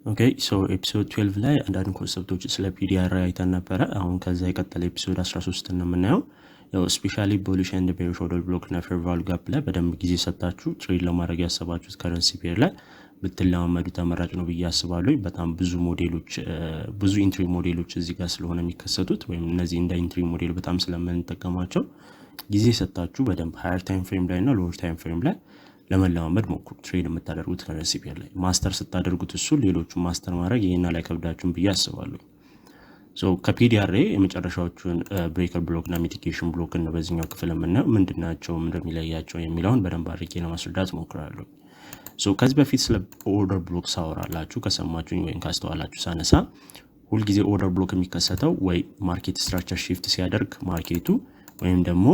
ኦኬ ሶ ኤፒሶድ 12 ላይ አንዳንድ ኮንሰፕቶች ስለ ፒዲአር አይተን ነበረ። አሁን ከዛ የቀጠለ ኤፒሶድ 13 ነው የምናየው። ያው ስፔሻሊ ቡሊሽ ኤንድ ቤሪሽ ኦርደር ብሎክ እና ፌር ቫልዩ ጋፕ ላይ በደንብ ጊዜ ሰጣችሁ ትሬድ ለማድረግ ያሰባችሁት ከረንሲ ፔር ላይ ብትለማመዱ ተመራጭ ነው ብዬ አስባለሁ። በጣም ብዙ ሞዴሎች ብዙ ኢንትሪ ሞዴሎች እዚህ ጋር ስለሆነ የሚከሰቱት ወይም እነዚህ እንደ ኢንትሪ ሞዴል በጣም ስለምንጠቀማቸው ጊዜ ሰጣችሁ በደንብ ሃየር ታይም ፍሬም ላይ እና ሎወር ታይም ፍሬም ላይ ለመለማመድ ሞክሩ። ትሬድ የምታደርጉት ከረንሲ ፔር ላይ ማስተር ስታደርጉት እሱ ሌሎቹን ማስተር ማድረግ ይሄና ላይ ከብዳችሁን ብዬ አስባለሁ። ሶ ከፒዲአር የመጨረሻዎቹን ብሬከር ብሎክ እና ሚቲጌሽን ብሎክ ነው በዚህኛው ክፍል የምናየው ምንድናቸው እንደሚለያቸው የሚለውን በደንብ አድርጌ ለማስረዳት ሞክራለሁ። ሶ ከዚህ በፊት ስለ ኦርደር ብሎክ ሳወራላችሁ ከሰማችሁኝ ወይም ካስተዋላችሁ ሳነሳ ሁልጊዜ ኦርደር ብሎክ የሚከሰተው ወይ ማርኬት ስትራክቸር ሺፍት ሲያደርግ ማርኬቱ ወይም ደግሞ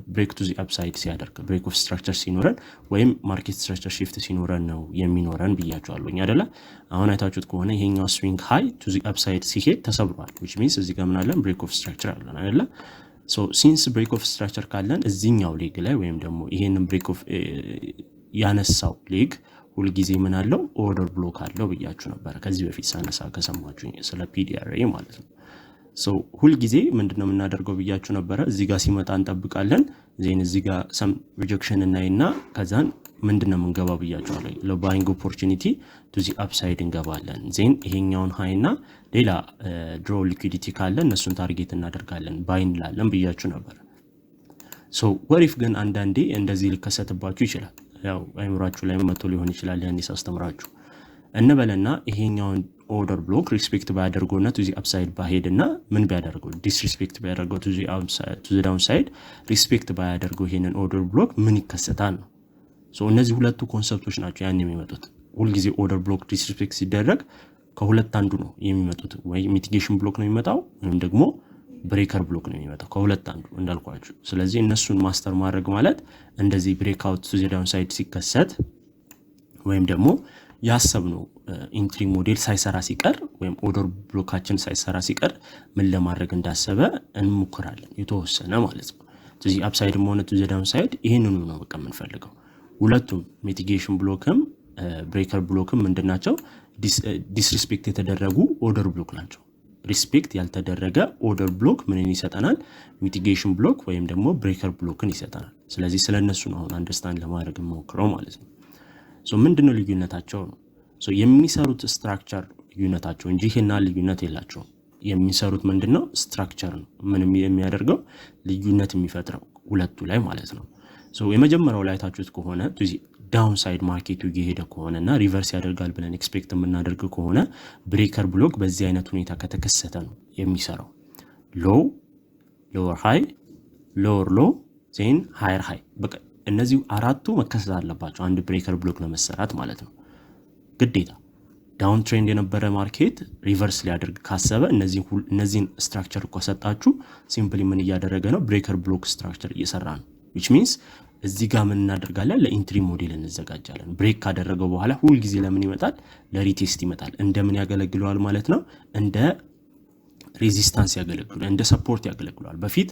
ብሬክ ቱ ዚ አፕሳይድ ሲያደርግ ብሬክ ኦፍ ስትራክቸር ሲኖረን ወይም ማርኬት ስትራክቸር ሺፍት ሲኖረን ነው የሚኖረን ብያቸዋለሁኝ አይደለ? አሁን አይታችሁት ከሆነ ይሄኛው ስዊንግ ሃይ ቱ ዚ አፕሳይድ ሲሄድ ተሰብሯል። which means እዚህ ጋር ምን አለን? ብሬክ ኦፍ ስትራክቸር አለን አይደለ? ሶ ሲንስ ብሬክ ኦፍ ስትራክቸር ካለን እዚህኛው ሌግ ላይ ወይም ደግሞ ይሄንን ብሬክ ኦፍ ያነሳው ሌግ ሁልጊዜ ምን አለው? ኦርደር ብሎክ አለው ብያችሁ ነበር ከዚህ በፊት ሳነሳ ከሰማችሁኝ ስለ ፒዲአር ማለት ነው። ሶ ሁል ጊዜ ምንድነው የምናደርገው ብያችሁ ነበረ። እዚህ ጋር ሲመጣ እንጠብቃለን። ዜን እዚህ ጋር ሰም ሪጀክሽን እናይና ከዛን ምንድነው የምንገባው ብያችኋለሁ። ለባይንግ ኦፖርቹኒቲ ቱ ዚ አፕሳይድ እንገባለን። ዜን ይሄኛውን ሃይና ሌላ ድሮ ሊኩዊዲቲ ካለ እነሱን ታርጌት እናደርጋለን ባይ እንላለን ብያችሁ ነበር። ሶ ወሪፍ ግን አንዳንዴ እንደዚህ ሊከሰትባችሁ ይችላል። ያው አይምራችሁ ላይ መጥቶ ሊሆን ይችላል ያኔ ሳስተምራችሁ እንበለና ይሄኛውን ኦርደር ብሎክ ሪስፔክት ባያደርገውና ቱ ዚ አፕሳይድ ባሄድና ምን ቢያደርገው ዲስሪስፔክት ባያደርገው ቱ ዚ ዳውንሳይድ ሪስፔክት ባያደርገው ይሄንን ኦርደር ብሎክ ምን ይከሰታል ነው። ሶ እነዚህ ሁለቱ ኮንሰፕቶች ናቸው ያን የሚመጡት። ሁልጊዜ ኦርደር ብሎክ ዲስሪስፔክት ሲደረግ ከሁለት አንዱ ነው የሚመጡት። ወይ ሚቲጌሽን ብሎክ ነው የሚመጣው ወይም ደግሞ ብሬከር ብሎክ ነው የሚመጣው ከሁለት አንዱ እንዳልኳችሁ። ስለዚህ እነሱን ማስተር ማድረግ ማለት እንደዚህ ብሬክ አውት ቱ ዚ ዳውንሳይድ ሲከሰት ወይም ደግሞ ያሰብነው ኢንትሪ ሞዴል ሳይሰራ ሲቀር ወይም ኦርደር ብሎካችን ሳይሰራ ሲቀር ምን ለማድረግ እንዳሰበ እንሞክራለን የተወሰነ ማለት ነው። ስለዚህ አፕሳይድም ሆነ ቱ ዘ ዳውንሳይድ ይሄንኑ ነው በቃ የምንፈልገው። ሁለቱም ሚቲጌሽን ብሎክም ብሬከር ብሎክም ምንድናቸው? ዲስሪስፔክት የተደረጉ ኦርደር ብሎክ ናቸው። ሪስፔክት ያልተደረገ ኦርደር ብሎክ ምንን ይሰጠናል? ሚቲጌሽን ብሎክ ወይም ደግሞ ብሬከር ብሎክን ይሰጠናል። ስለዚህ ስለነሱ ነው አሁን አንደርስታንድ ለማድረግ እንሞክረው ማለት ነው። ሶ ምንድነው ልዩነታቸው ነው? ሶ የሚሰሩት ስትራክቸር ልዩነታቸው እንጂ ይሄና ልዩነት የላቸውም። የሚሰሩት ምንድነው? ስትራክቸር ነው ምንም የሚያደርገው ልዩነት የሚፈጥረው ሁለቱ ላይ ማለት ነው። ሶ የመጀመሪያው ላይ ታችሁት ከሆነ ቱ ዚ ዳውንሳይድ ማርኬቱ እየሄደ ከሆነና ሪቨርስ ያደርጋል ብለን ኤክስፔክት የምናደርግ ከሆነ ብሬከር ብሎክ በዚህ አይነት ሁኔታ ከተከሰተ ነው የሚሰራው። ሎው ሎወር ሃይ ሎወር ሎ ዜን ሃየር ሃይ በቃ እነዚህ አራቱ መከሰት አለባቸው አንድ ብሬከር ብሎክ ለመሰራት ማለት ነው ግዴታ። ዳውን ትሬንድ የነበረ ማርኬት ሪቨርስ ሊያደርግ ካሰበ እነዚህን ስትራክቸር እኮ ሰጣችሁ ሲምፕሊ ምን እያደረገ ነው? ብሬከር ብሎክ ስትራክቸር እየሰራ ነው። which means እዚህ ጋር ምን እናደርጋለን? ለኢንትሪ ሞዴል እንዘጋጃለን። ብሬክ ካደረገው በኋላ ሁል ጊዜ ለምን ይመጣል? ለሪቴስት ይመጣል። እንደምን ያገለግለዋል ማለት ነው? እንደ ሬዚስታንስ ያገለግላል፣ እንደ ሰፖርት ያገለግላል። በፊት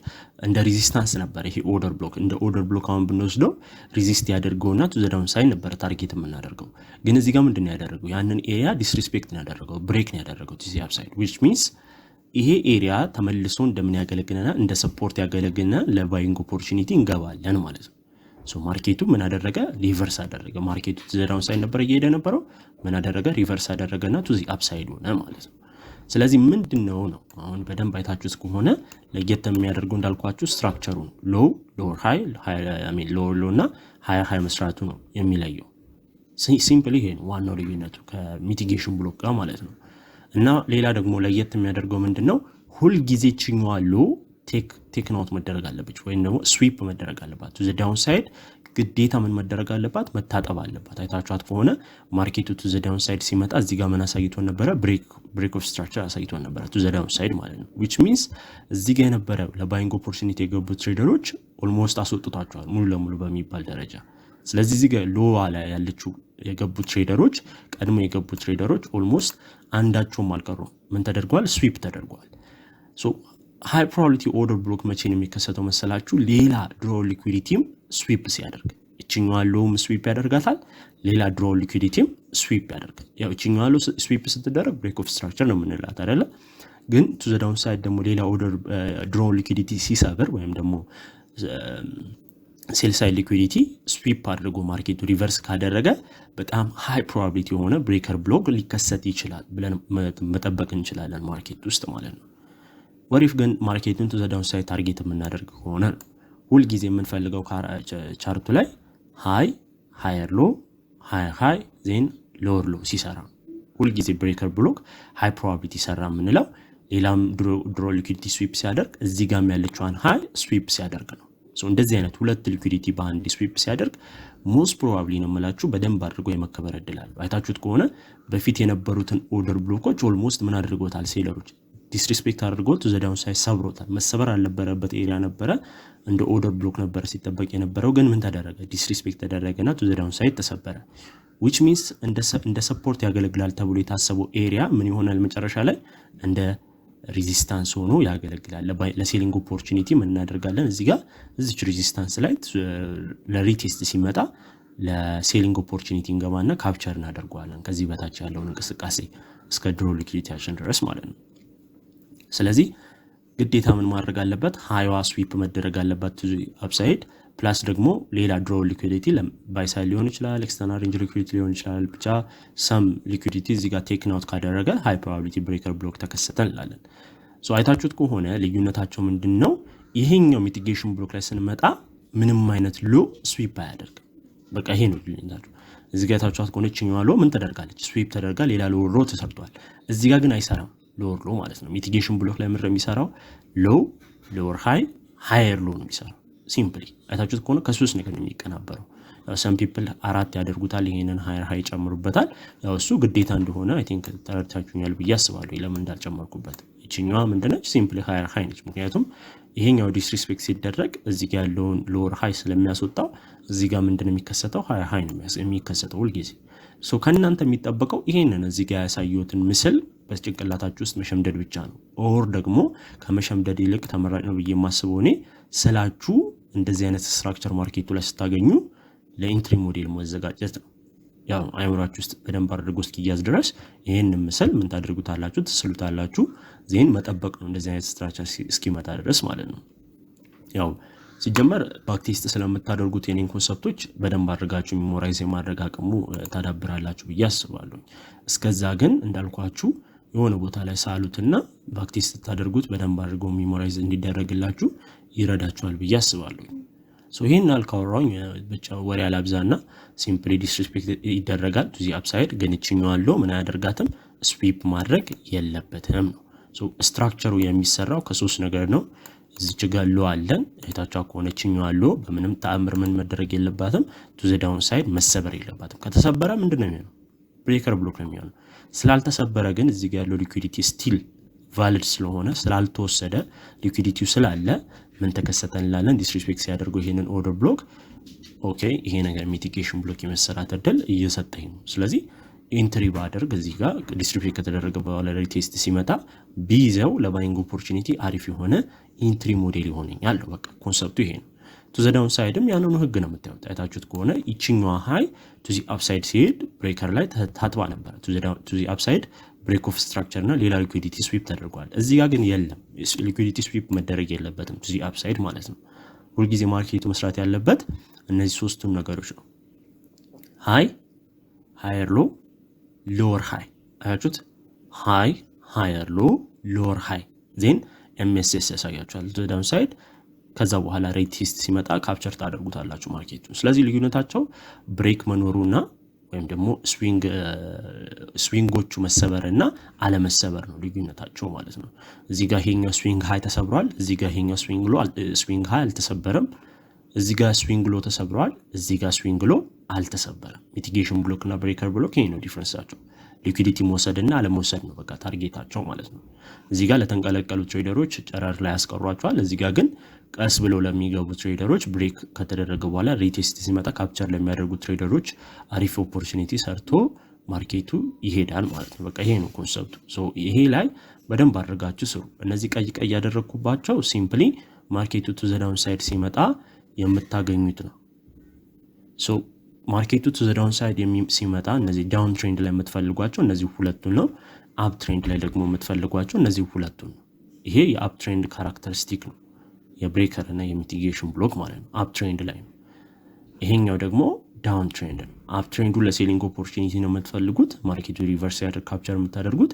እንደ ሬዚስታንስ ነበር ይሄ ኦርደር ብሎክ። እንደ ኦርደር ብሎክ አሁን ብንወስደው ሬዚስት ያደርገውና ቱ ዘ ዳውንሳይድ ነበር ታርጌት የምናደርገው። ግን እዚህ ጋር ምንድነው ያደረገው? ያንን ኤሪያ ዲስሪስፔክት ነው ያደረገው፣ ብሬክ ነው ያደረገው ቱ ዘ አፕሳይድ which means ይሄ ኤሪያ ተመልሶ እንደምን ያገለግለናል? እንደ ሰፖርት ያገለግለናል። ለባይንግ ኦፖርቹኒቲ እንገባለን ማለት ነው። ሶ ማርኬቱ ምን አደረገ? ሪቨርስ አደረገ። ማርኬቱ ቱ ዘ ዳውንሳይድ ነበር እየሄደ ነበረው። ምን አደረገ? ሪቨርስ አደረገና ቱ ዘ አፕሳይድ ሆነ ማለት ነው። ስለዚህ ምንድነው ነው አሁን በደንብ አይታችሁት ከሆነ ለየት የሚያደርገው እንዳልኳችሁ ስትራክቸሩን ሎው ሎወር ሃይ ሎወር ሎ እና ሃየር ሃይ መስራቱ ነው የሚለየው። ሲምፕሊ ይሄ ነው ዋናው ልዩነቱ ከሚቲጌሽን ብሎክ ጋር ማለት ነው። እና ሌላ ደግሞ ለየት የሚያደርገው ምንድነው? ሁል ጊዜ ችኛዋ ሎ ቴክ ናውት መደረግ አለበት ወይም ደግሞ ስዊፕ መደረግ አለባት። ቱ ዘ ዳውንሳይድ ግዴታ ምን መደረግ አለባት? መታጠብ አለባት። አይታችኋት ከሆነ ማርኬቱ ቱ ዘ ዳውንሳይድ ሲመጣ እዚህ ጋር ምን አሳይቶን ነበረ? ብሬክ ኦፍ ስትራክቸር አሳይቶን ነበረ ቱ ዘ ዳውንሳይድ ማለት ነው። which means እዚህ ጋር የነበረ ለባይንግ ኦፖርቹኒቲ የገቡ ትሬደሮች ኦልሞስት አስወጥቷቸዋል ሙሉ ለሙሉ በሚባል ደረጃ። ስለዚህ እዚህ ጋር ሎዋ ላይ ያለችው የገቡ ትሬደሮች ቀድሞ የገቡ ትሬደሮች ኦልሞስት አንዳቸውም አልቀሩም። ምን ተደርጓል? ስዊፕ ተደርጓል። ሶ ሃይ ፕሮባቢሊቲ ኦርደር ብሎክ መቼ ነው የሚከሰተው መሰላችሁ? ሌላ ድሮ ሊኩዊዲቲም ስዊፕ ሲያደርግ እቺኛዋ ሎም ስዊፕ ያደርጋታል ሌላ ድሮ ሊኩዊዲቲም ስዊፕ ያደርጋል ያው እቺኛዋ ሎ ስዊፕ ስትደረግ ብሬክ ኦፍ ስትራክቸር ነው የምንላት አይደለ ግን ቱ ዘ ዳውን ሳይድ ደግሞ ሌላ ኦርደር ድሮ ሊኩዊዲቲ ሲሰብር ወይም ደግሞ ሴል ሳይድ ሊኩዊዲቲ ስዊፕ አድርጎ ማርኬቱ ሪቨርስ ካደረገ በጣም ሃይ ፕሮባቢሊቲ የሆነ ብሬከር ብሎክ ሊከሰት ይችላል ብለን መጠበቅ እንችላለን ማርኬት ውስጥ ማለት ነው ወሪፍ ግን ማርኬቱን ቱ ዘ ዳውን ሳይድ ታርጌት የምናደርግ ከሆነ ሁሉ ጊዜ የምንፈልገው ቻርቱ ላይ ሃይ ሃየር ሎ ሃይ ዜን ሎወር ሎ ሲሰራ ሁሉ ጊዜ ብሬከር ብሎክ ሃይ ፕሮባቢሊቲ ሰራ የምንለው ሌላም ድሮ ሊኩዊዲቲ ስዊፕ ሲያደርግ እዚህ ጋር ያለችዋን ሃይ ስዊፕ ሲያደርግ ነው ሶ እንደዚህ አይነት ሁለት ሊኩዊዲቲ በአንድ ስዊፕ ሲያደርግ ሞስት ፕሮባብሊ ነው ማለት በደንብ አድርጎ የመከበር እድል አለው አይታችሁት ከሆነ በፊት የነበሩትን ኦርደር ብሎኮች ኦልሞስት ምን አድርጎታል ሴለሮች ዲስሪስፔክት አድርጎት ቱ ዘ ዳውን ሳይድ ሰብሮታል መሰበር አልነበረበት ኤሪያ ነበረ እንደ ኦርደር ብሎክ ነበር ሲጠበቅ የነበረው ግን ምን ተደረገ ዲስሪስፔክት ተደረገና ቱ ዘ ዳውን ሳይድ ተሰበረ which means እንደ ሰፖርት ያገለግላል ተብሎ የታሰበው ኤሪያ ምን ይሆናል መጨረሻ ላይ እንደ ሬዚስታንስ ሆኖ ያገለግላል ለሴሊንግ ኦፖርቹኒቲ ምን እናደርጋለን እዚህ ጋር እዚች ሬዚስታንስ ላይ ለሪቴስት ሲመጣ ለሴሊንግ ኦፖርቹኒቲ እንገባና ካፕቸር እናደርጋለን ከዚህ በታች ያለውን እንቅስቃሴ እስከ ድሮ ሊኩዊዲቲ አክሽን ድረስ ማለት ነው ስለዚህ ግዴታ ምን ማድረግ አለበት ሃይዋ ስዊፕ መደረግ አለበት ቱ አፕሳይድ ፕላስ ደግሞ ሌላ ድሮ ሊኩዊዲቲ ባይ ሳይድ ሊሆን ይችላል ኤክስተርናል ሬንጅ ሊኩዊዲቲ ሊሆን ይችላል ብቻ ሰም ሊኩዊዲቲ እዚህ ጋር ቴክን አውት ካደረገ ሃይ ፕሮባቢሊቲ ብሬከር ብሎክ ተከሰተ እንላለን ሶ አይታችሁት ከሆነ ልዩነታቸው ምንድነው ይሄኛው ሚቲጌሽን ብሎክ ላይ ስንመጣ ምንም አይነት ሎ ስዊፕ አያደርግ በቃ ይሄ ነው ልዩነታቸው እዚህ ጋር አይታችሁት ከሆነ እቺኛዋ ሎ ምን ተደርጋለች ስዊፕ ተደርጋ ሌላ ሎ ሮ ተሰርቷል እዚህ ጋር ግን አይሰራም ሎወር ሎ ማለት ነው ሚቲጌሽን ብሎክ ላይ ምንድነው የሚሰራው ሎወር ሃየር ሎ ነው የሚሰራው ሲምፕሊ አይታችሁት ከሆነ ከሶስት ነገር ነው የሚቀናበረው some people አራት ያደርጉታል ይሄንን ሃይ ጨምሩበታል ያው እሱ ግዴታ እንደሆነ አይ ቲንክ ተረድታችሁኛል ብዬ አስባለሁ ለምን እንዳልጨመርኩበት እቺኛዋ ምንድነች ሲምፕሊ ሃይ ነች ምክንያቱም ይሄኛው ዲስሪስፔክት ሲደረግ እዚህ ጋር ያለውን ሎወር ሃይ ስለሚያስወጣው እዚህ ጋር ምንድነው የሚከሰተው ሃይ ነው የሚከሰተው ሁሉ ጊዜ ሶ ከናንተ የሚጠበቀው ይሄንን እዚህ ጋር ያሳዩትን ምስል በጭንቅላታችሁ ውስጥ መሸምደድ ብቻ ነው ኦር ደግሞ ከመሸምደድ ይልቅ ተመራጭ ነው ብዬ የማስበው እኔ ስላችሁ እንደዚህ አይነት ስትራክቸር ማርኬቱ ላይ ስታገኙ ለኢንትሪ ሞዴል መዘጋጀት ነው ያው አይምራችሁ ውስጥ በደንብ አድርጎ እስኪያዝ ድረስ ይሄን ምስል ምን ታደርጉታላችሁ ትስሉታላችሁ ዜን መጠበቅ ነው እንደዚህ አይነት ስትራክቸር እስኪመጣ ድረስ ማለት ነው ያው ሲጀመር ባክቴስት ስለምታደርጉት የኔን ኮንሰፕቶች በደንብ አድርጋችሁ ሜሞራይዝ የማድረግ አቅሙ ታዳብራላችሁ ብዬ አስባለሁ እስከዛ ግን እንዳልኳችሁ የሆነ ቦታ ላይ ሳሉትና ባክቴስት ታደርጉት በደንብ አድርገው ሜሞራይዝ እንዲደረግላችሁ ይረዳችኋል ብዬ አስባለሁ ሶ ይሄን አልካወራኝ ብቻ ወሬ አላብዛና ሲምፕሊ ዲስሪስፔክት ይደረጋል ቱ ዚ አፕሳይድ ግን እቺኛው አለው ምን ያደርጋትም ስዊፕ ማድረግ የለበትም ነው ሶ ስትራክቸሩ የሚሰራው ከሶስት ነገር ነው እዚች ጋር ሎ አለን እታቻው ከሆነችኛው አለው በምንም ተአምር ምን መደረግ የለባትም ቱ ዘ ዳውን ሳይድ መሰበር የለባትም ከተሰበረ ምንድነው የሚሆነው ብሬከር ብሎክ ነው የሚሆነው ስላልተሰበረ ግን እዚህ ጋር ያለው ሊኩዊዲቲ ስቲል ቫሊድ ስለሆነ ስላልተወሰደ ሊኩዊዲቲው ስላለ ምን ተከሰተ እንላለን ዲስሪስፔክት ሲያደርገው ይሄንን ኦርደር ብሎክ ኦኬ ይሄ ነገር ሚቲጌሽን ብሎክ የመሰራት እድል እየሰጠኝ ነው ስለዚህ ኢንትሪ ባደርግ እዚህ ጋር ዲስሪስፔክት ከተደረገ በኋላ ሪቴስት ሲመጣ ቢዘው ለባይንግ ኦፖርቹኒቲ አሪፍ የሆነ ኢንትሪ ሞዴል ይሆነኛል በቃ ኮንሰፕቱ ይሄ ነው ቱ ዘ ዳውን ሳይድም ያንኑ ህግ ነው የምታዩት አይታችሁት ከሆነ እቺኛዋ ሃይ ቱ ዚ አፕሳይድ ሲሄድ ብሬከር ላይ ታጥባ ነበር ቱ ዚ አፕሳይድ ብሬክ ኦፍ ስትራክቸር እና ሌላ ሊኩዊዲቲ ስዊፕ ተደርጓል እዚህ ጋር ግን የለም ሊኩዊዲቲ ስዊፕ መደረግ የለበትም ቱ ዚ አፕሳይድ ማለት ነው ሁሉ ጊዜ ማርኬቱ መስራት ያለበት እነዚህ ሶስቱም ነገሮች ነው ሃይ ሃየር ሎ ሎወር ሃይ አያችሁት ሃይ ሃየር ሎ ሎወር ሃይ ዜን ኤምኤስኤስ ያሳያችኋል ቱ ዳውን ሳይድ ከዛ በኋላ ሬቲስት ሲመጣ ካፕቸር ታደርጉታላችሁ ማርኬቱ ስለዚህ ልዩነታቸው ብሬክ መኖሩና ወይም ደግሞ ስዊንጎቹ መሰበርና አለመሰበር ነው ልዩነታቸው ማለት ነው እዚህ ጋር ይሄኛው ስዊንግ ሃይ ተሰብሯል እዚህ ጋር ይሄኛው ስዊንግ ሃይ አልተሰበረም እዚህ ጋር ስዊንግ ሎ ተሰብሯል እዚህ ጋር ስዊንግ ሎ አልተሰበረም ሚቲጌሽን ብሎክ እና ብሬከር ብሎክ ይሄ ነው ዲፈረንሳቸው ሊኩዊዲቲ መውሰድና አለመውሰድ ነው በቃ ታርጌታቸው ማለት ነው እዚህ ጋር ለተንቀለቀሉ ትሬደሮች ጨረር ላይ ያስቀሯቸዋል እዚህ ጋር ግን ቀስ ብለው ለሚገቡ ትሬደሮች ብሬክ ከተደረገ በኋላ ሪቴስት ሲመጣ ካፕቸር ለሚያደርጉ ትሬደሮች አሪፍ ኦፖርቹኒቲ ሰርቶ ማርኬቱ ይሄዳል ማለት ነው በቃ ይሄ ነው ኮንሰፕቱ ሶ ይሄ ላይ በደንብ አድርጋችሁ ስሩ እነዚህ ቀይ ያደረኩባቸው ሲምፕሊ ማርኬቱ ቱ ዘ ዳውን ሳይድ ሲመጣ የምታገኙት ነው ሶ ማርኬቱ ቱ ዘ ዳውን ሳይድ ሲመጣ እነዚህ ዳውን ትሬንድ ላይ የምትፈልጓቸው እነዚህ ሁለቱን ነው። አፕ ትሬንድ ላይ ደግሞ የምትፈልጓቸው እነዚህ ሁለቱን ነው። ይሄ የአፕ ትሬንድ ካራክተሪስቲክ ነው፣ የብሬከር እና የሚቲጌሽን ብሎክ ማለት ነው። አፕ ትሬንድ ላይ ነው። ይሄኛው ደግሞ ዳውን ትሬንድ ነው። አፕ ትሬንዱ ለሴሊንግ ኦፖርቹኒቲ ነው የምትፈልጉት፣ ማርኬቱ ሪቨርስ ያደርግ ካፕቸር የምታደርጉት።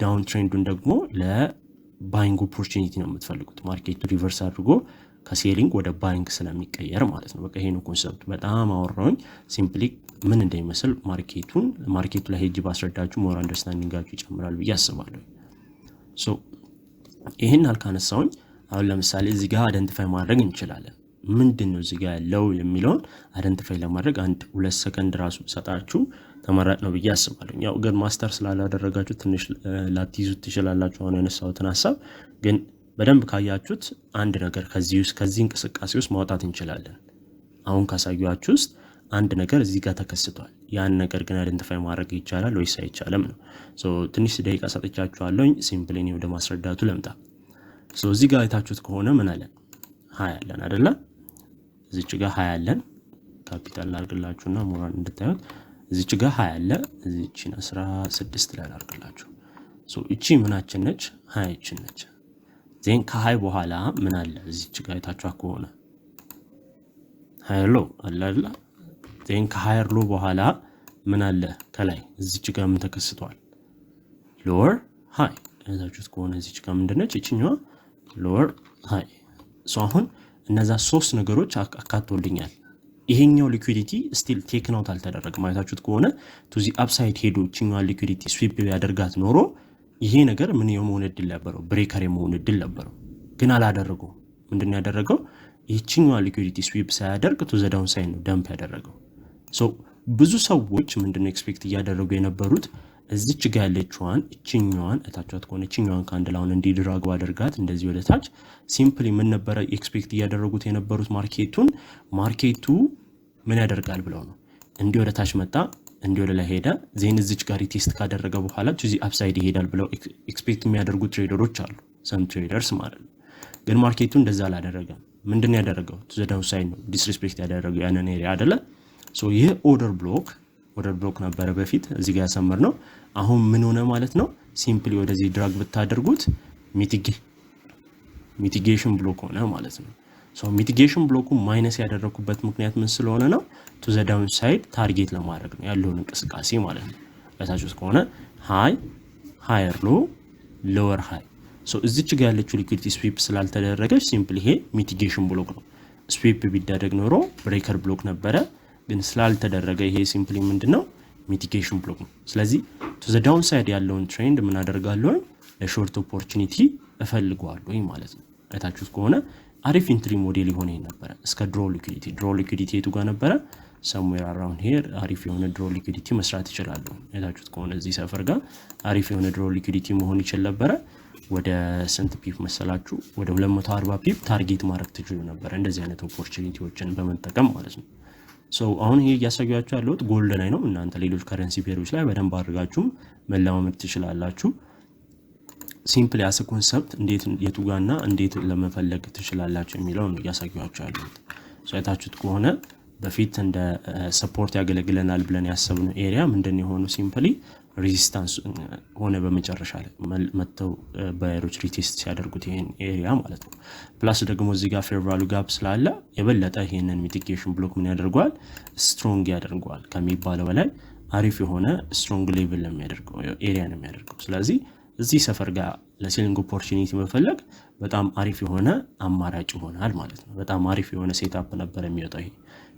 ዳውን ትሬንዱን ደግሞ ለባይንግ ኦፖርቹኒቲ ነው የምትፈልጉት፣ ማርኬቱ ሪቨርስ አድርጎ ከሴሊንግ ወደ ባይንግ ስለሚቀየር ማለት ነው። በቃ ይሄ ነው ኮንሰፕት። በጣም አወራሁኝ። ሲምፕሊ ምን እንደሚመስል ማርኬቱ ላይ ሄጅ ባስረዳችሁ ሞር አንደርስታንዲንጋችሁ ይጨምራል ብዬ አስባለሁ። ሶ ይሄን አልካነሳውኝ አሁን ለምሳሌ እዚህ ጋር አይደንቲፋይ ማድረግ እንችላለን። ምንድነው እዚህ ጋር ያለው የሚለውን አይደንቲፋይ ለማድረግ 1-2 ሰከንድ ራሱ ሰጣችሁ ተመራጭ ነው ብዬ አስባለሁ። ያው ግን ማስተር ስላላደረጋችሁ ትንሽ ላትይዙት ትችላላችሁ አሁን ያነሳሁትን ሐሳብ። ግን በደንብ ካያችሁት አንድ ነገር ከዚህ እንቅስቃሴ ውስጥ ማውጣት እንችላለን። አሁን ካሳያችሁ ውስጥ አንድ ነገር እዚህ ጋር ተከስቷል። ያን ነገር ግን አይደንቲፋይ ማድረግ ይቻላል ወይስ አይቻልም ነው። ሶ ትንሽ ደቂቃ ሰጥቻችኋለሁ። ሲምፕሊ ነው ወደ ማስረዳቱ ለምጣ። ሶ እዚህ ጋር አይታችሁት ከሆነ ምን አለን? 20 አለን አይደለ? እዚች ጋር 20 አለን። ካፒታል ላድርግላችሁና ሞራል እንድታዩት። እዚች ጋር 20 አለ፣ እዚችን 16 ላይ ላድርግላችሁ። ሶ እቺ ምናችን ነች? 20 ነች። ዜን ከ20 በኋላ ምን አለ? እዚች ጋር አይታችኋ ከሆነ ሃይ ሎ አለ አይደል? ዜን ከሃይ ሎ በኋላ ምን አለ? ከላይ እዚች ጋር ምን ተከስቷል? ሎወር ሃይ። አይታችሁት ከሆነ እዚች ጋር ምንድነች? እቺኛዋ ሎወር ሃይ። ሶ አሁን እነዛ ሶስት ነገሮች አካቶልኛል። ይሄኛው ሊኩዊዲቲ ስቲል ቴክን አውት አልተደረገም። አይታችሁት ከሆነ ቱ ዚ አፕሳይድ ሄዶ እቺኛው ሊኩዊዲቲ ስዊፕ ያደርጋት ኖሮ ይሄ ነገር ምን የመሆን እድል ነበረው? ብሬከር የመሆን እድል ነበረው። ግን አላደረገው። ምንድነው ያደረገው? ይህቺኛው ሊኩዊዲቲ ስዊፕ ሳያደርግ ቱ ዘ ዳውን ሳይድ ነው ደምፕ ያደረገው። ሶ ብዙ ሰዎች ምንድነው ኤክስፔክት እያደረጉ የነበሩት እዚች ጋር ያለችዋን እቺኛዋን እታቻት ከሆነ እቺኛዋን ካንድላውን እንዲድራጉ አድርጋት እንደዚህ ወደ ታች ሲምፕሊ ምን ነበር ኤክስፔክት እያደረጉት የነበሩት? ማርኬቱ ምን ያደርጋል ብለው ነው። እንዲህ ወደ ታች መጣ፣ እንዲህ ወደ ላይ ሄደ፣ ዜን እዚች ጋር ቴስት ካደረገ በኋላ ቱ ዚ አፕሳይድ ይሄዳል ብለው ኤክስፔክት የሚያደርጉ ትሬደሮች አሉ፣ ሰም ትሬደርስ ማለት ነው። ግን ማርኬቱ እንደዛ አላደረገም። ምንድነው ያደረገው? ቱ ዘ ዳውን ሳይድ ነው ዲስሪስፔክት ያደረገው ያንን ኤሪያ አይደለ? ሶ ይሄ ኦርደር ብሎክ ነበረ በፊት እዚህ ጋር ያሰመር ነው። አሁን ምን ሆነ ማለት ነው? ሲምፕሊ ወደዚህ ድራግ ብታደርጉት ሚቲጌሽን ብሎክ ሆነ ማለት ነው። ሶ ሚቲጌሽን ብሎኩ ማይነስ ያደረኩበት ምክንያት ምን ስለሆነ ነው? ቱ ዘ ዳውን ሳይድ ታርጌት ለማድረግ ነው ያለውን እንቅስቃሴ ማለት ነው። ለታችሁት ከሆነ ሃየር ሎ ሎወር ሃይ። ሶ እዚች ጋር ያለችው ሊኩዊዲቲ ስዊፕ ስላልተደረገች ሲምፕሊ ይሄ ሚቲጌሽን ብሎክ ነው። ስዊፕ ቢደረግ ኖሮ ብሬከር ብሎክ ነበረ። ግን ስላልተደረገ ይሄ ሲምፕሊ ምንድነው? ሚቲጌሽን ብሎክ ነው። ስለዚህ ቱ ዘ ዳውን ሳይድ ያለውን ትሬንድ ምን አደርጋለሁ? ለሾርት ኦፖርቹኒቲ እፈልገዋለሁ ማለት ነው። አይታችሁት ከሆነ አሪፍ ኢንትሪ ሞዴል የሆነ ነበር እስከ ድሮ ሊኩዊዲቲ የቱ ጋር ነበረ? somewhere around here አሪፍ የሆነ ድሮ ሊኩዊዲቲ መስራት ይችላል። አይታችሁት ከሆነ እዚህ ሰፈር ጋር አሪፍ የሆነ ድሮ ሊኩዊዲቲ መሆን ይችላል ነበር። ወደ ስንት ፒፕ መሰላችሁ? ወደ 240 ፒፕ ታርጌት ማድረግ ትችሉ ነበር እንደዚህ አይነት ኦፖርቹኒቲዎችን በመጠቀም ማለት ነው። ሶ አሁን ይሄ እያሳያችሁ ያለሁት ጎልድ ላይ ነው። እናንተ ሌሎች ከረንሲ ፔሮች ላይ በደንብ አድርጋችሁም መለማመድ ትችላላችሁ። ሲምፕሊ አስ ኮንሰፕት እንዴት የቱ ጋርና እንዴት ለመፈለግ ትችላላችሁ የሚለው ነው እያሳያችሁ ያለሁት። ሶ አይታችሁት ከሆነ በፊት እንደ ሰፖርት ያገለግለናል ብለን ያሰብነው ኤሪያ ምንድነው የሆነው? ሲምፕሊ ሬዚስታንስ ሆነ በመጨረሻ ላይ መተው ባየሮች ሪቴስት ሲያደርጉት ይሄን ኤሪያ ማለት ነው። ፕላስ ደግሞ እዚህ ጋር ፌር ቫልዩ ጋፕ ስላለ የበለጠ ይሄንን ሚቲጌሽን ብሎክ ምን ያደርገዋል? ስትሮንግ ያደርገዋል። ከሚባለው በላይ አሪፍ የሆነ ስትሮንግ ሌቭል ለሚያደርገው ኤሪያ ነው የሚያደርገው። ስለዚህ እዚህ ሰፈር ጋር ለሴሊንግ ኦፖርቹኒቲ መፈለግ በጣም አሪፍ የሆነ አማራጭ ይሆናል ማለት ነው። በጣም አሪፍ የሆነ ሴትአፕ ነበር የሚወጣው። ይሄ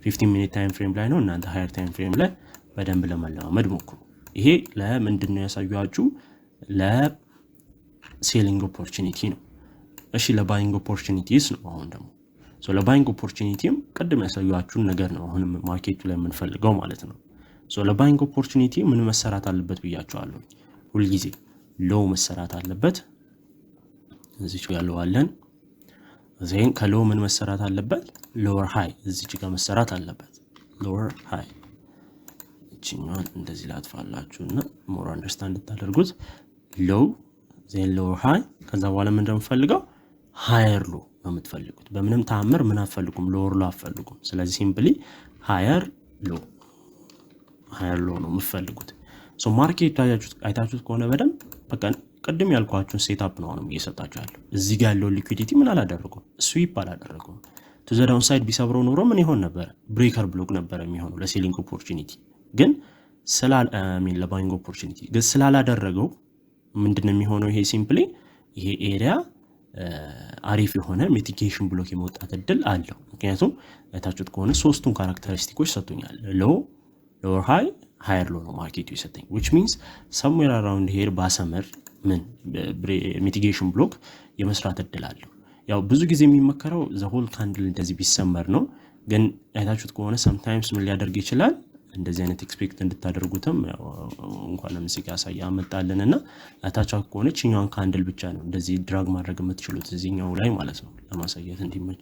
15 ሚኒት ታይም ፍሬም ላይ ነው። እናንተ ሃየር ታይም ፍሬም ላይ በደንብ ለመለማመድ ሞክሩ። ይሄ ለምንድነው ያሳያችሁ? ለሴሊንግ ኦፖርቹኒቲ ነው። እሺ ለባይንግ ኦፖርቹኒቲስ ነው። አሁን ደግሞ ለባይንግ ኦፖርቹኒቲም ቅድም ያሳያችሁን ነገር ነው አሁን ማርኬቱ ላይ የምንፈልገው ማለት ነው። ለባይንግ ኦፖርቹኒቲ ምን መሰራት አለበት ብያችኋለሁ። ሁሉ ጊዜ ሎው መሰራት አለበት። እዚች ጋር ሎው አለን። ዜን ከሎው ምን መሰራት አለበት? ሎወር ሃይ እዚች ጋር መሰራት አለበት። ሎወር ሃይ እቺኛውን እንደዚህ ላጥፋላችሁና ሞር አንደርስታንድ ታደርጉት። ሎው ዜን ሎወር ሃይ። ከዛ በኋላ ምን እንደምፈልገው ሃየር ሎ ነው የምትፈልጉት። በምንም ተአምር ምን አትፈልጉም? ሎወር ሎ አትፈልጉም። ስለዚህ ሲምፕሊ ሃየር ሎ ሃየር ሎ ነው የምትፈልጉት። ሶ ማርኬት አይታችሁት ከሆነ በደንብ በቃ ቀደም ያልኳችሁን ሴትአፕ ነው አሁንም እየሰጣችሁ ያለው። እዚህ ጋር ያለው ሊኩዊዲቲ ምን አላደረገው? ስዊፕ አላደረገው። ቱ ዘ ዳውን ሳይድ ቢሰብረው ኖሮ ምን ይሆን ነበር? ብሬከር ብሎክ ነበር የሚሆነው ለሴሊንግ ኦፖርቹኒቲ። ግን ለባይንግ ኦፖርቹኒቲ ግን ስላላደረገው ምንድነው የሚሆነው? ይሄ ሲምፕሊ ይሄ ኤሪያ አሪፍ የሆነ ሚቲጌሽን ብሎክ የመውጣት እድል አለው። ምክንያቱም አይታችሁት ከሆነ ሶስቱን ካራክተሪስቲኮች ሰጥቶኛል። ሎ ሎወር ሃይ ሃየር ሎ ነው ማርኬቱ የሰጠኝ which means somewhere around here ባሰመር ምን ሚቲጌሽን ብሎክ የመስራት እድል አለው። ያው ብዙ ጊዜ የሚመከረው ዘ ሆል ካንድል እንደዚህ ቢሰመር ነው። ግን አይታችሁት ከሆነ sometimes ምን ሊያደርግ ይችላል? እንደዚህ አይነት ኤክስፔክት እንድታደርጉትም እንኳን ለምሳሌ ያሳያ አመጣልንና አታቻው ከሆነ እኛን ካንድል ብቻ ነው እንደዚህ ድራግ ማድረግ የምትችሉት እዚህኛው ላይ ማለት ነው ለማሳየት እንዲመች።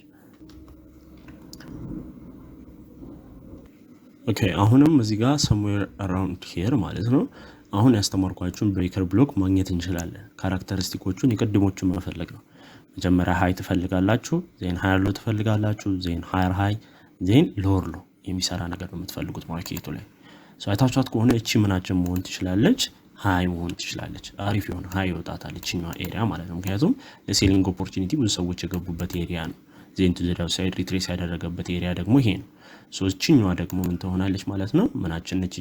ኦኬ አሁንም እዚህ ጋር somewhere around here ማለት ነው አሁን ያስተማርኳችሁን ብሬከር ብሎክ ማግኘት እንችላለን። ካራክተሪስቲኮቹን የቀድሞቹን መፈለግ ነው። መጀመሪያ ሃይ ትፈልጋላችሁ፣ ዜን ሃየር ሎ ትፈልጋላችሁ፣ ዜን ሃየር ሃይ፣ ዜን ሎወር ሎ የሚሰራ ነገር ነው የምትፈልጉት ማርኬቱ ላይ። ሶ አይታችኋት ከሆነ እቺ ምናችን መሆን ትችላለች? ሃይ መሆን ትችላለች። አሪፍ የሆነ ሃይ ይወጣታል እቺኛው ኤሪያ ማለት ነው። ምክንያቱም ለሴሊንግ ኦፖርቹኒቲ ብዙ ሰዎች የገቡበት ኤሪያ ነው። ዜን ቱ ዘ ዳውን ሳይድ ሪትሬስ ያደረገበት ኤሪያ ደግሞ ይሄ ነው። ሶ እቺኛዋ ደግሞ ምን ትሆናለች ማለት ነው? ምናችን ነች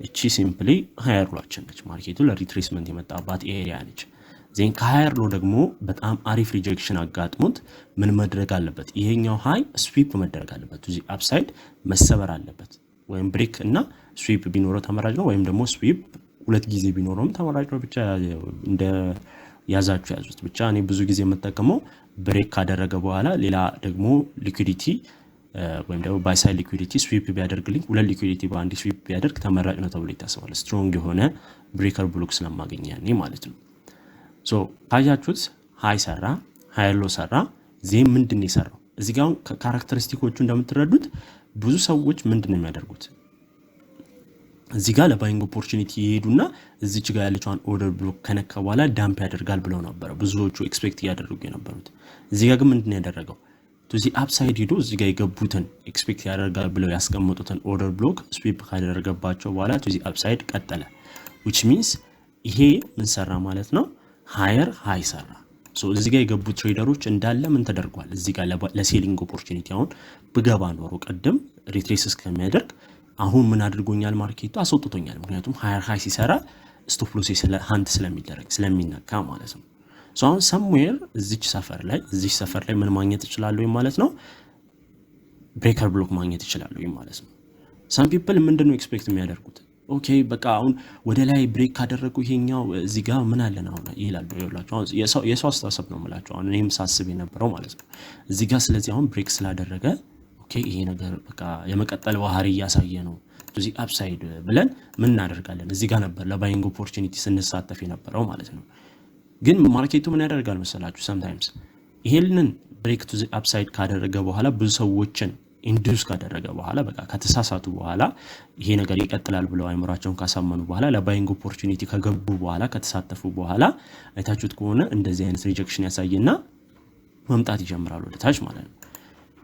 እቺ ሲምፕሊ ሃየር ሎአችን ነች። ማርኬቱ ለሪትሬስመንት የመጣባት ኤሪያ ነች። ዜን ከሃየር ሎ ደግሞ በጣም አሪፍ ሪጀክሽን አጋጥሞት ምን መድረግ አለበት? ይሄኛው ሃይ ስዊፕ መደረግ አለበት። እዚህ አፕሳይድ መሰበር አለበት። ወይም ብሬክ እና ስዊፕ ቢኖረው ተመራጭ ነው። ወይም ደግሞ ስዊፕ ሁለት ጊዜ ቢኖረውም ተመራጭ ነው። ብቻ እንደ ያዛችሁ ያዙት። ብቻ እኔ ብዙ ጊዜ የምጠቀመው ብሬክ ካደረገ በኋላ ሌላ ደግሞ ሊኩዊዲቲ ወይም ደግሞ ባይ ሳይድ ሊኩዊዲቲ ስዊፕ ቢያደርግልኝ ሁለት ሊኩዊዲቲ በአንድ ስዊፕ ቢያደርግ ተመራጭ ነው ተብሎ ይታሰባል። ስትሮንግ የሆነ ብሬከር ብሎክ ስለማገኝ ያኔ ማለት ነው። ሶ ታያችሁት ሃይ ሰራ፣ ሃየር ሎ ሰራ። ዜን ምንድነው የሰራው? እዚህ ጋር ካራክተሪስቲኮቹ እንደምትረዱት ብዙ ሰዎች ምንድነው የሚያደርጉት? እዚህ ጋር ለባይንግ ኦፖርቹኒቲ ይሄዱና እዚች ጋር ያለችውን ኦርደር ብሎክ ከነካ በኋላ ዳምፕ ያደርጋል ብለው ነበር ብዙዎቹ ኤክስፔክት ያደርጉ የነበሩት። እዚህ ጋር ግን ምንድነው ያደረገው? ቱዚ አፕሳይድ ሄዶ እዚህ ጋር የገቡትን ኤክስፔክት ያደርጋል ብለው ያስቀመጡትን ኦርደር ብሎክ ስዊፕ ካደረገባቸው በኋላ ቱዚ አፕሳይድ ቀጠለ። which means ይሄ ምን ሰራ ማለት ነው? ሃየር ሃይ ሰራ። ሶ እዚህ ጋር የገቡ ትሬደሮች እንዳለ ምን ተደርጓል? እዚህ ጋር ለሴሊንግ ኦፖርቹኒቲ አሁን ብገባ ኖሮ ቀደም ሪትሬስ እስከሚያደርግ አሁን ምን አድርጎኛል? ማርኬቱ አስወጥቶኛል። ምክንያቱም ሃየር ሃይ ሲሰራ ስቶፕ ሎስ ሃንት ስለሚደረግ ስለሚነካ ማለት ነው። ሶ አሁን somewhere እዚች ሰፈር ላይ ምን ማግኘት ይችላል ማለት ነው? ብሬከር ብሎክ ማግኘት ይችላል ማለት ነው። some people ምንድነው ኤክስፔክት የሚያደርጉት? ኦኬ በቃ አሁን ወደ ላይ ብሬክ ካደረጉ ይሄኛው እዚህ ጋር ምን አለ ነው ይላሉ። ይላችሁ አሁን የሰው አስተሳሰብ ነው የምላችሁ። አሁን እኔም ሳስብ የነበረው ማለት ነው እዚህ ጋር። ስለዚህ አሁን ብሬክ ስላደረገ ኦኬ ይሄ ነገር በቃ የመቀጠል ባህሪ እያሳየ ነው እዚህ አፕሳይድ ብለን ምን እናደርጋለን? እዚህ ጋር ነበር ለባይንግ ኦፖርቹኒቲ ስንሳተፍ የነበረው ማለት ነው። ግን ማርኬቱ ምን ያደርጋል መሰላችሁ? sometimes ይሄንን ብሬክ ቱ አፕሳይድ ካደረገ በኋላ ብዙ ሰዎችን ኢንዱስ ካደረገ በኋላ በቃ ከተሳሳቱ በኋላ ይሄ ነገር ይቀጥላል ብለው አይምራቸውን ካሳመኑ በኋላ ለባይንግ ኦፖርቹኒቲ ከገቡ በኋላ ከተሳተፉ በኋላ አይታችሁት ከሆነ እንደዚህ አይነት ሪጀክሽን ያሳይና መምጣት ይጀምራሉ ወደ ታች ማለት ነው።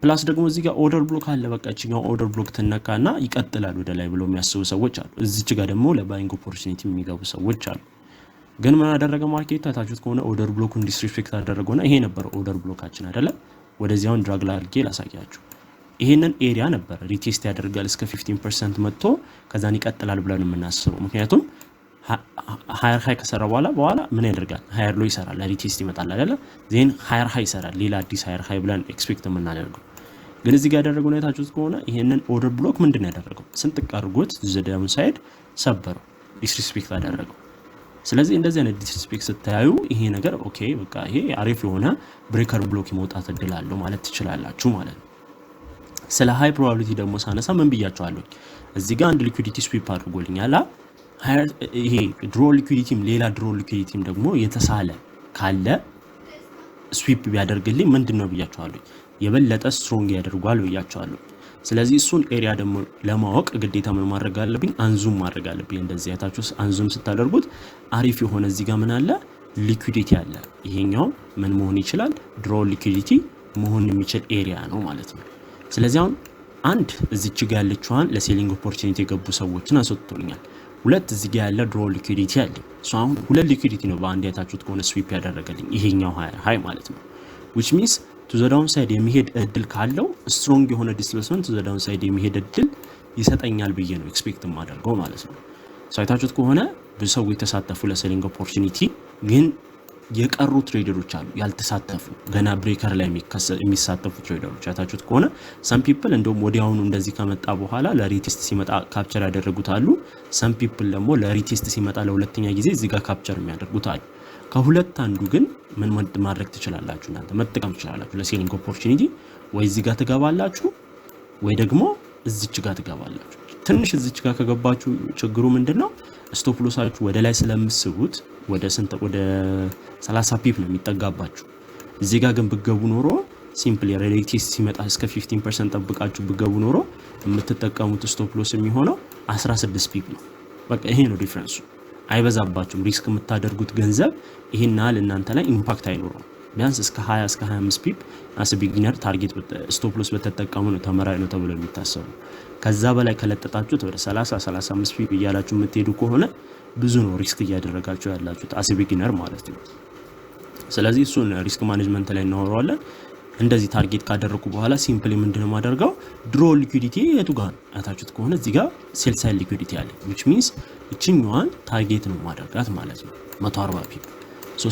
ፕላስ ደግሞ እዚህ ጋር ኦርደር ብሎክ አለ። በቃ እቺኛው ኦርደር ብሎክ ተነካና ይቀጥላል ወደ ላይ ብለው የሚያስቡ ሰዎች አሉ። እዚች ጋር ደግሞ ለባይንግ ኦፖርቹኒቲ የሚገቡ ሰዎች አሉ። ግን ምን አደረገ ማርኬት? አይታችሁት ከሆነ ኦርደር ብሎኩን ዲስሪስፔክት አደረገውና ይሄ ነበር ኦርደር ብሎካችን አይደለ? ወደዚያውን ድራግ ላድርጌ ላሳያችሁ። ይሄንን ኤሪያ ነበር ሪቴስት ያደርጋል እስከ 15% መጥቶ ከዛን ይቀጥላል ብለን የምናስበው። ምክንያቱም ሃየር ሃይ ከሰራ በኋላ ምን ያደርጋል? ሃየር ሎ ይሰራል፣ ለሪቴስት ይመጣል አይደለ? ዜን ሃየር ሃይ ይሰራል፣ ሌላ አዲስ ሃየር ሃይ ብለን ኤክስፔክት የምናደርገው። ግን እዚህ ጋር ያደረገው ነው አይታችሁት ከሆነ ይሄንን ኦርደር ብሎክ ምንድነው ያደረገው? ስንጥቅ አድርጎት ዘዳም ሳይድ ሰበረው፣ ዲስሪስፔክት አደረገው። ስለዚህ እንደዚህ አይነት ዲስሪስፔክት ስታዩ ይሄ ነገር ኦኬ በቃ ይሄ አሪፍ የሆነ ብሬከር ብሎክ የመውጣት እድል አለው ማለት ትችላላችሁ ማለት ነው። ስለ ሃይ ፕሮባቢሊቲ ደግሞ ሳነሳ ምን ብያቸዋለሁ? እዚህ ጋር አንድ ሊኩዊዲቲ ስዊፕ አድርጎልኛል። ይሄ ድሮ ሊኩዊዲቲም ሌላ ድሮ ሊኩዊዲቲም ደግሞ የተሳለ ካለ ስዊፕ ቢያደርግልኝ ምንድነው ብያቸዋለሁ? የበለጠ ስትሮንግ ያደርጓል ብያቸዋለሁ። ስለዚህ እሱን ኤሪያ ደግሞ ለማወቅ ግዴታ ምን ማድረግ አለብኝ? አንዙም ማድረግ አለብኝ። እንደዚህ ያታችሁ አንዙም ስታደርጉት አሪፍ የሆነ እዚህ ጋር ምን አለ? ሊኩዊዲቲ አለ። ይሄኛው ምን መሆን ይችላል? ድሮ ሊኩዊዲቲ መሆን የሚችል ኤሪያ ነው ማለት ነው። ስለዚህ አሁን አንድ እዚች ጋር ያለችዋን ለሴሊንግ ኦፖርቹኒቲ የገቡ ሰዎችን አስወጥቶልኛል። ሁለት እዚህ ጋር ያለ ድሮ ሊኩዊዲቲ አለ። አሁን ሁለት ሊኩዊዲቲ ነው በአንድ ያታችሁት ከሆነ ስዊፕ ያደረገልኝ ይሄኛው ሃይ ማለት ነው። which means to the downside የሚሄድ እድል ካለው ስትሮንግ የሆነ ዲስፕሌስመንት to the downside የሚሄድ እድል ይሰጠኛል ብዬ ነው ኤክስፔክት ማደርገው ማለት ነው። ሳይታችሁት ከሆነ ብዙ ሰዎች የተሳተፉ ለሴሊንግ ኦፖርቹኒቲ ግን የቀሩ ትሬደሮች አሉ ያልተሳተፉ ገና ብሬከር ላይ የሚሳተፉ ትሬደሮች ያታችሁት ከሆነ some people እንደውም ወዲያውኑ እንደዚህ ከመጣ በኋላ ለሪቴስት ሲመጣ ካፕቸር ያደረጉት አሉ። some people ደግሞ ለሪቴስት ሲመጣ ለሁለተኛ ጊዜ እዚህ ጋር ካፕቸር የሚያደርጉት አሉ። ከሁለት አንዱ ግን ምን ማድረግ ትችላላችሁ? እናንተ መጠቀም ትችላላችሁ ለሴሊንግ ኦፖርቹኒቲ። ወይ እዚህ ጋር ትገባላችሁ ወይ ደግሞ እዚች ጋር ትገባላችሁ። ትንሽ እዚች ጋር ከገባችሁ ችግሩ ምንድነው? ስቶፕ ሎሳችሁ ወደ ላይ ስለምስቡት ወደ 30 ፒፕ ነው የሚጠጋባችሁ። እዚህ ጋር ግን ብገቡ ኖሮ ሲምፕሊ ሪቴስት ሲመጣ እስከ 15% ጠብቃችሁ ብገቡ ኖሮ የምትጠቀሙት ስቶፕ ሎስ የሚሆነው 16 ፒፕ ነው። በቃ ይሄ ነው ዲፈረንሱ። አይበዛባችሁም። ሪስክ የምታደርጉት ገንዘብ ይሄና ለእናንተ ላይ ኢምፓክት አይኖረው። ቢያንስ እስከ 20 እስከ 25 ፒፕ አስ ቢጊነር ታርጌት ስቶፕ ሎስ በተጠቀሙ ነው ተመራጭ ነው ተብሎ የሚታሰቡ። ከዛ በላይ ከለጠጣችሁት ወደ 30 35 ፒፕ እያላችሁ የምትሄዱ ከሆነ ብዙ ነው ሪስክ እያደረጋችሁ ያላችሁት አስ ቢጊነር ማለት ነው። ስለዚህ እሱን ሪስክ ማኔጅመንት ላይ እናወራዋለን። እንደዚህ ታርጌት ካደረኩ በኋላ ሲምፕሊ ምንድነው ማደርገው? ድሮ ሊኩዊዲቲ የቱ ጋር አታችሁት ከሆነ እዚህ ጋር ሴል ሳይድ ሊኩዊዲቲ አለ which means እቺኛዋን ታርጌት ነው ማደርጋት ማለት ነው 140 ፒፕ።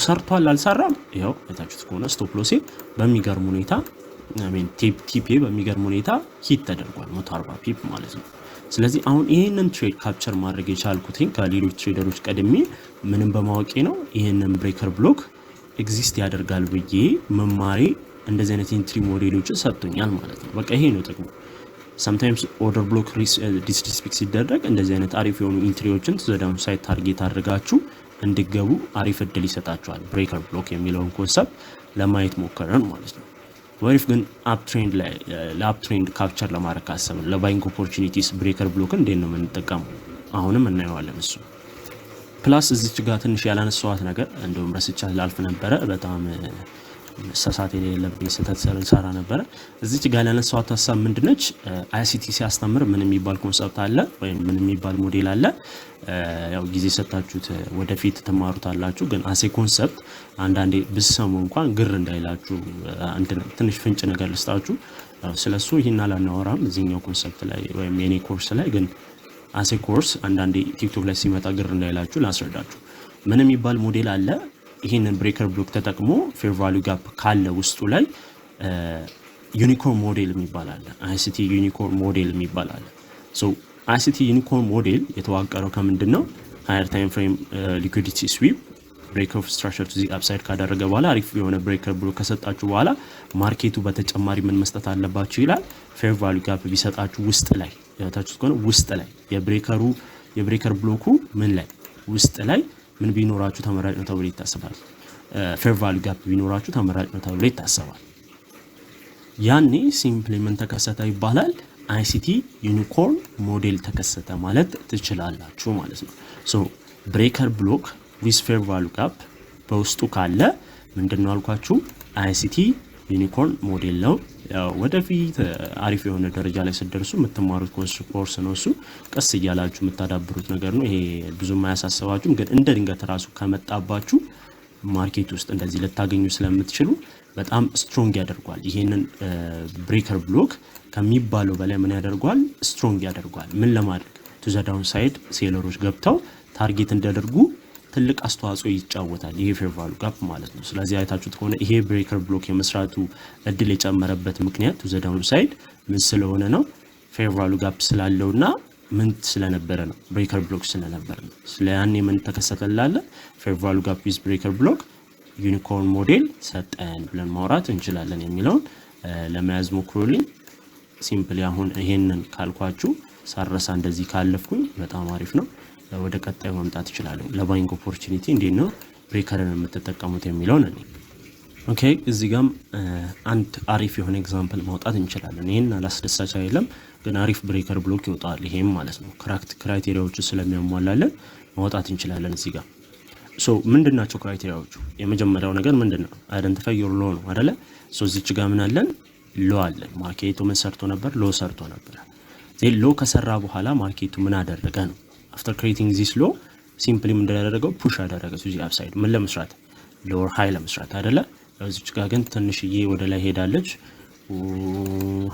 ሰርቷል አልሰራም? ይሄው አታችሁት ከሆነ ስቶፕ ሎሴ በሚገርም ሁኔታ ቲፒ በሚገርም ሁኔታ ሂት ተደርጓል 140 ፒፕ ማለት ነው። ስለዚህ አሁን ይሄንን ትሬድ ካፕቸር ማድረግ የቻልኩት ከሌሎች ትሬደሮች ቀድሜ ምንም በማወቄ ነው። ይሄንን ብሬከር ብሎክ ኤግዚስት ያደርጋል ብዬ መማሬ እንደዚህ አይነት ኢንትሪ ሞዴሎችን ሰጥቶኛል ማለት ነው። በቃ ይሄ ነው ጥቅሙ። sometimes order block disrespect ሲደረግ እንደዚህ አይነት አሪፍ የሆኑ ኢንትሪዎችን ተዘዳውን ሳይት ታርጌት አድርጋችሁ እንድገቡ አሪፍ እድል ይሰጣችኋል። ብሬከር ብሎክ የሚለውን ኮንሰፕት ለማየት ሞከረን ማለት ነው። ወሪፍ ግን አፕ ትሬንድ ላይ ለአፕ ትሬንድ ካፕቸር ለማድረግ ካሰብን ለባይንግ ኦፖርቹኒቲስ ብሬከር ብሎክ እንዴት ነው የምንጠቀመው? አሁንም እናየዋለን እሱ። ፕላስ እዚች ጋር ትንሽ ያላነሳዋት ነገር እንደውም ረስቻት ላልፍ ነበረ። በጣም መሳሳት የሌለብኝ ስህተት ሰራ ነበረ። እዚች ጋር ያላነሳዋት ሀሳብ ምንድነች? አይሲቲ ሲያስተምር ምን የሚባል ኮንሰፕት አለ ወይም ምን የሚባል ሞዴል አለ? ያው ጊዜ ሰጣችሁት ወደፊት ትማሩታላችሁ። ግን አሴ ኮንሰፕት አንዳንዴ ብሰሙ እንኳን ግር እንዳይላችሁ ትንሽ ፍንጭ ነገር ልስጣችሁ። ስለሱ ይሄን አላናወራም እዚህኛው ኮንሰፕት ላይ ወይም የኔ ኮርስ ላይ። ግን አሴ ኮርስ አንዳንዴ ቲክቶክ ላይ ሲመጣ ግር እንዳይላችሁ ላስረዳችሁ። ምን የሚባል ሞዴል አለ? ይሄንን ብሬከር ብሎክ ተጠቅሞ ፌር ቫልዩ ጋፕ ካለ ውስጡ ላይ ዩኒኮርን ሞዴል የሚባል አለ። አይሲቲ ዩኒኮርን ሞዴል የሚባል አለ። ሶ አይሲቲ ዩኒኮርን ሞዴል የተዋቀረው ከምንድን ነው? ሃየር ታይም ፍሬም ሊኩዊዲቲ ስዊፕ ብሬክ ኦፍ ስትራክቸር ቱ ዚ አፕሳይድ ካደረገ በኋላ አሪፍ የሆነ ብሬከር ብሎክ ከሰጣችሁ በኋላ ማርኬቱ በተጨማሪ ምን መስጠት አለባችሁ ይላል። ፌር ቫልዩ ጋፕ ቢሰጣችሁ ውስጥ ላይ ያታችሁት ከሆነ ውስጥ ላይ የብሬከር ብሎኩ ምን ላይ ውስጥ ላይ ምን ቢኖራችሁ ተመራጭ ነው ተብሎ ይታሰባል። ፌር ቫልዩ ጋፕ ቢኖራችሁ ተመራጭ ነው ተብሎ ይታሰባል። ያኔ ሲምፕሊ ምን ተከሰተ ይባላል? አይሲቲ ዩኒኮርን ሞዴል ተከሰተ ማለት ትችላላችሁ ማለት ነው። ሶ ብሬከር ብሎክ ዊዝ ፌር ቫልዩ ጋፕ በውስጡ ካለ ምንድነው አልኳችሁ? አይሲቲ ዩኒኮርን ሞዴል ነው። ያው ወደፊት አሪፍ የሆነ ደረጃ ላይ ስትደርሱ የምትማሩት ኮርስ ነው። እሱ ቀስ እያላችሁ የምታዳብሩት ነገር ነው። ይሄ ብዙም አያሳስባችሁም። ግን እንደ ድንገት ራሱ ከመጣባችሁ ማርኬት ውስጥ እንደዚህ ልታገኙ ስለምትችሉ በጣም ስትሮንግ ያደርጓል። ይሄንን ብሬከር ብሎክ ከሚባለው በላይ ምን ያደርጓል? ስትሮንግ ያደርጓል። ምን ለማድረግ ቱ ዘ ዳውን ሳይድ ሴለሮች ገብተው ታርጌት እንዲያደርጉ ትልቅ አስተዋጽኦ ይጫወታል ይሄ ፌር ቫልዩ ጋፕ ማለት ነው። ስለዚህ አይታችሁት ከሆነ ይሄ ብሬከር ብሎክ የመስራቱ እድል የጨመረበት ምክንያት ቱ ዘ ዳውን ሳይድ ምን ስለሆነ ነው? ፌር ቫልዩ ጋፕ ስላለውና ምን ስለነበረ ነው? ብሬከር ብሎክ ስለነበረ ነው። ስለያኔ ምን ተከሰተላለ? ፌር ቫልዩ ጋፕ ዊዝ ብሬከር ብሎክ ዩኒኮርን ሞዴል ሰጠን ብለን ማውራት እንችላለን የሚለውን ለመያዝ ሞክሩልኝ። ሲምፕሊ አሁን ይሄንን ካልኳችሁ ሳረሳ እንደዚህ ካለፍኩኝ በጣም አሪፍ ነው። ወደ ቀጣዩ መምጣት ይችላል። ለባይንግ ኦፖርቹኒቲ እንዴት ነው ብሬከርን የምትጠቀሙት የሚለውን እኔ ኦኬ እዚህ ጋም አንድ አሪፍ የሆነ ኤግዛምፕል ማውጣት እንችላለን። ይሄን አላስደሳች አይደለም ግን አሪፍ ብሬከር ብሎክ ይወጣል ይሄም ማለት ነው። ክራይቴሪያዎቹ ስለሚያሟላለን ማውጣት እንችላለን። እዚህ ጋር ሶ ምንድናቸው ክራይቴሪያዎቹ? የመጀመሪያው ነገር ምንድነው? አይደንቲፋይ ዮር ሎ ነው አይደለ? ሶ እዚች ጋር ምን አለን? ሎ አለን። ማርኬቱ ምን ሰርቶ ነበር? ሎ ሰርቶ ነበር። ዜን ሎ ከሰራ በኋላ ማርኬቱ ምን አደረገ ነው? አፍተር ክሬቲንግ ዚስ ሎ ሲምፕሊ ምን እንዳደረገው ፑሽ አደረገ ቱ ዚ አፕሳይድ ምን ለመስራት? ሎወር ሃይ ለመስራት አይደለ? እዚች ጋር ግን ትንሽዬ ወደ ላይ ሄዳለች።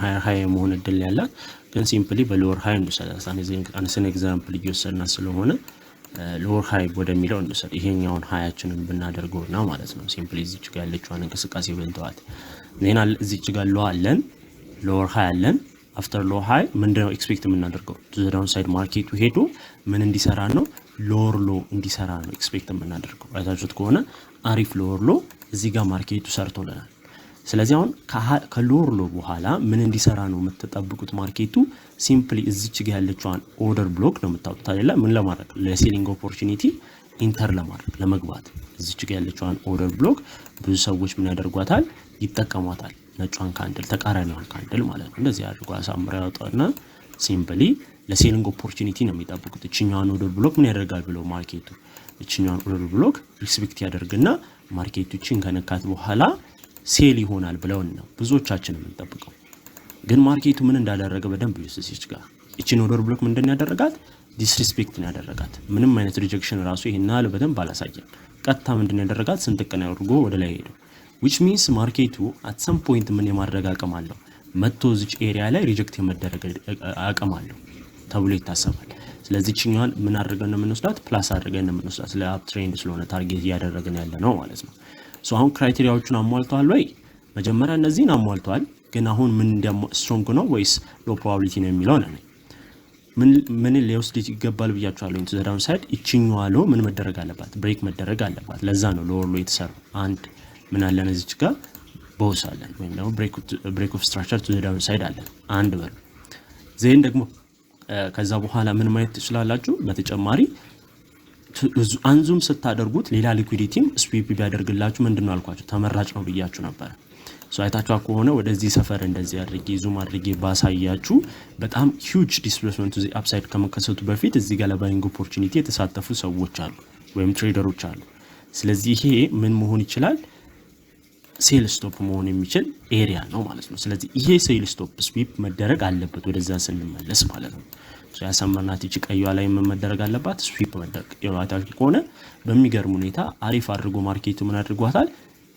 ሃየር ሃይ መሆን እድል ያላት ግን ሲምፕሊ በሎወር ሃይ እንውሰዳት። አንስን ኤግዛምፕል እየወሰድና ስለሆነ ሎወር ሃይ ወደሚለው እንውሰድ። ይሄኛውን ሃያችንን ብናደርገውና ማለት ነው ሲምፕሊ እዚች ጋር ያለችዋን እንቅስቃሴ በልተዋት ዜና እዚች ጋር ሎ አለን፣ ሎወር ሃይ አለን። አፍተር ሎ ሃይ ምንድነው ኤክስፔክት የምናደርገው? ቱ ዘ ዳውን ሳይድ ማርኬቱ ሄዶ ምን እንዲሰራ ነው? ሎወር ሎ እንዲሰራ ነው ኤክስፔክት የምናደርገው። አይታችሁት ከሆነ አሪፍ ሎወር ሎ እዚህ ጋር ማርኬቱ ሰርቶልናል። ስለዚህ አሁን ከሎወር ሎ በኋላ ምን እንዲሰራ ነው የምትጠብቁት? ማርኬቱ ሲምፕሊ እዚች ጋር ያለችዋን ኦርደር ብሎክ ነው የምታውቁት አይደለ? ምን ለማድረግ? ለሴሊንግ ኦፖርቹኒቲ ኢንተር ለማድረግ ለመግባት እዚች ጋር ያለችዋን ኦርደር ብሎክ ብዙ ሰዎች ምን ያደርጓታል? ይጠቀሟታል። ነጯን ካንድል ተቃራኒዋን ካንድል ማለት ነው። እንደዚህ አድርጎ አሳምረው ያወጣና ሲምፕሊ ለሴሊንግ ኦፖርቹኒቲ ነው የሚጠብቁት። እቺኛዋን ኦርደር ብሎክ ምን ያደርጋል ብለው ማርኬቱ እቺኛዋን ኦርደር ብሎክ ሪስፔክት ያደርግና ማርኬቱ እቺን ከነካት በኋላ ሴል ይሆናል ብለው ነው ብዙዎቻችን የምንጠብቀው። ግን ማርኬቱ ምን እንዳደረገ በደንብ ይስስች ጋር እቺን ኦርደር ብሎክ ምንድን ያደረጋት? ዲስሪስፔክት ነው ያደረጋት። ምንም አይነት ሪጀክሽን ራሱ ይሄን ያህል በደንብ አላሳየም። ቀጥታ ምንድን ያደረጋት? ስንጥቅና ያድርጎ ወደ ላይ ሄደው which means ማርኬቱ at some point ምን የማድረግ አቅም አለው? መጥቶ እዚች ኤሪያ ላይ ሪጀክት የመደረግ አቅም አለው ተብሎ ይታሰባል። ስለዚህ እቺኛዋን ምን አድርገን ነው የምንወስዳት? ፕላስ አድርገን ነው የምንወስዳት። ስለ አፕ ትሬንድ ስለሆነ ታርጌት እያደረግን ያለ ነው ማለት ነው። ሶ አሁን ክራይቴሪያዎቹን አሟልተዋል ወይ? መጀመሪያ እነዚህን አሟልተዋል። ግን አሁን ምን ስትሮንግ ነው ወይስ ሎ ፕሮባቢሊቲ ነው የሚለው ነው። ምን ሊወስድ ይገባል ብያችኋለሁ። ኢንቱ ዘ ዳውን ሳይድ እቺኛዋ ሎ ምን መደረግ አለባት? ብሬክ መደረግ አለባት። ለዛ ነው ሎወር ሎ የተሰራው። አንድ ምን አለን እዚች ጋር ቦስ አለን ወይም ደግሞ ብሬክ ኦፍ ስትራክቸር ቱ ዘ ዳውን ሳይድ አለን አንድ በሉ። ዜን ደግሞ ከዛ በኋላ ምን ማየት ትችላላችሁ? በተጨማሪ አንዙም ስታደርጉት ሌላ ሊኩዊዲቲም ስዊፕ ቢያደርግላችሁ ምንድነው አልኳችሁ? ተመራጭ ነው ብያችሁ ነበር። ሶ አይታችሁ ከሆነ ወደዚህ ሰፈር እንደዚህ አድርጌ ዙም አድርጌ ባሳያችሁ በጣም ሂውጅ ዲስፕሌስመንት ዚ አፕሳይድ ከመከሰቱ በፊት እዚህ ጋር ለባይንግ ኦፖርቹኒቲ የተሳተፉ ሰዎች አሉ ወይም ትሬደሮች አሉ። ስለዚህ ይሄ ምን መሆን ይችላል? ሴል ስቶፕ መሆን የሚችል ኤሪያ ነው ማለት ነው። ስለዚህ ይሄ ሴል ስቶፕ ስዊፕ መደረግ አለበት ወደዛ ስንመለስ ማለት ነው። ሶ ያሰመርናት እቺ ቀይዋ ላይ መደረግ አለባት ስዊፕ መደረግ። የዋታች ከሆነ በሚገርም ሁኔታ አሪፍ አድርጎ ማርኬቱ ምን አድርጓታል?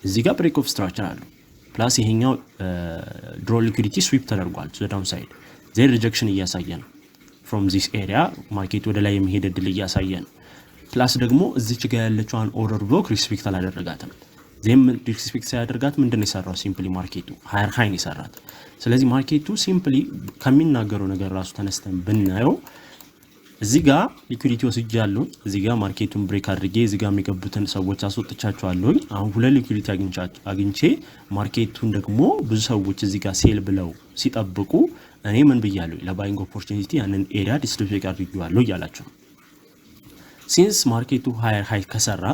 እዚህ ጋር ብሬክ ኦፍ ስትራክቸር አለው ፕላስ ይሄኛው ድሮ ሊኩዊዲቲ ስዊፕ ተደርጓል ቱ ዘ ዳውን ሳይድ። ዜን ሪጀክሽን እያሳየ ነው ፍሮም ዚስ ኤሪያ ማርኬቱ ወደ ላይ የሚሄድ እድል እያሳየ ነው። ፕላስ ደግሞ እዚች ጋር ያለችዋን ኦርደር ብሎክ ሪስፔክት አላደረጋትም። ዜም ዲስፔክት ሳያደርጋት ምንድነው የሰራው? ሲምፕሊ ማርኬቱ ሃየር ሃይ ነው የሰራት። ስለዚህ ማርኬቱ ሲምፕሊ ከሚናገረው ነገር ራሱ ተነስተን ብናየው እዚህ ጋር ሊኩዊዲቲ ወስጃለሁ፣ እዚህ ጋር ማርኬቱን ብሬክ አድርጌ እዚህ ጋር የሚገቡትን ሰዎች አስወጥቻቸዋለሁ። አሁን ሁለት ሊኩዊዲቲ አግኝቼ ማርኬቱን ደግሞ ብዙ ሰዎች እዚህ ጋር ሴል ብለው ሲጠብቁ እኔ ምን ብያለሁ? ለባይንግ ኦፖርቹኒቲ ያንን ኤሪያ ዲስትሪቢዩት አድርጌዋለሁ እያላችሁ። ሲንስ ማርኬቱ ሃየር ሃይ ከሰራ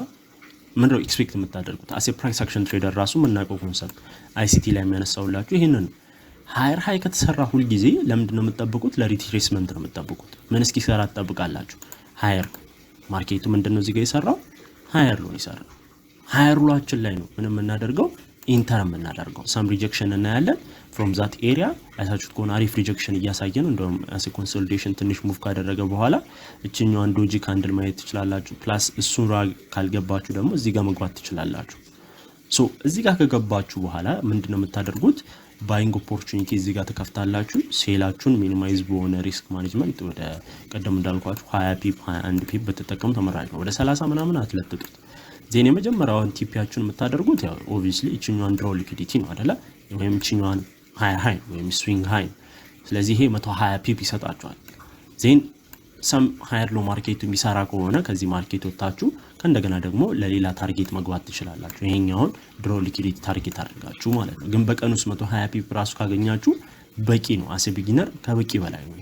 ምንድነው ኤክስፔክት የምታደርጉት? አሴ ፕራይስ አክሽን ትሬደር ራሱ የምናውቀው ኮንሰፕት አይሲቲ ላይ የሚያነሳውላችሁ ይሄንን ነው። ሃየር ሃይ ከተሰራ ሁሉ ጊዜ ለምንድን ነው የምትጠብቁት? ለሪትሬስመንት ነው የምትጠብቁት። ምን እስኪሰራ ትጠብቃላችሁ? ሃየር ማርኬቱ ምንድነው እዚህ ጋር የሰራው? ሃየር ሎ ይሰራል። ሃየር ሎአችን ላይ ነው ምን የምናደርገው? ኢንተር የምናደርገው። ሰም ሪጀክሽን እናያለን ፍሮም ዛት ኤሪያ። አይታችሁት ከሆነ አሪፍ ሪጀክሽን እያሳየን እንደውም አሴ ኮንሶሊዴሽን ትንሽ ሙቭ ካደረገ በኋላ እቺኛዋን ዶጂ ካንድል ማየት ትችላላችሁ። ፕላስ እሱን ካልገባችሁ ደግሞ እዚህ ጋር መግባት ትችላላችሁ። ሶ እዚህ ጋር ከገባችሁ በኋላ ምንድነው የምታደርጉት? ባይንግ ኦፖርቹኒቲ እዚህ ጋር ተከፍታላችሁ። ሴላችሁን ሚኒማይዝ በሆነ ሪስክ ማኔጅመንት ወደ ቀደም እንዳልኳችሁ 20 ፒፕ 21 ፒፕ በተጠቀሙ ተመራጭ ነው። ወደ 30 ምናምን አትለጥጡት። ዜን የመጀመሪያውን ቲፒያችሁን የምታደርጉት ያው ኦብቪስሊ እቺኛዋን ድሮ ሊኩዊዲቲ ነው አይደለ? ወይም እቺኛዋን ሃይ ወይም ስዊንግ ሃይ። ስለዚህ ይሄ 120 ፒፕ ይሰጣችኋል። ዜን ሰም ሃየር ሎ ማርኬቱ የሚሰራ ከሆነ ከዚህ ማርኬት ወጣችሁ ከእንደገና ደግሞ ለሌላ ታርጌት መግባት ትችላላችሁ። ይሄኛውን ድሮ ሊኩዊዲቲ ታርጌት አድርጋችሁ ማለት ነው። ግን በቀን ውስጥ 120 ፒፕ ራሱ ካገኛችሁ በቂ ነው። አሴ ቢጊነር ከበቂ በላይ ነው።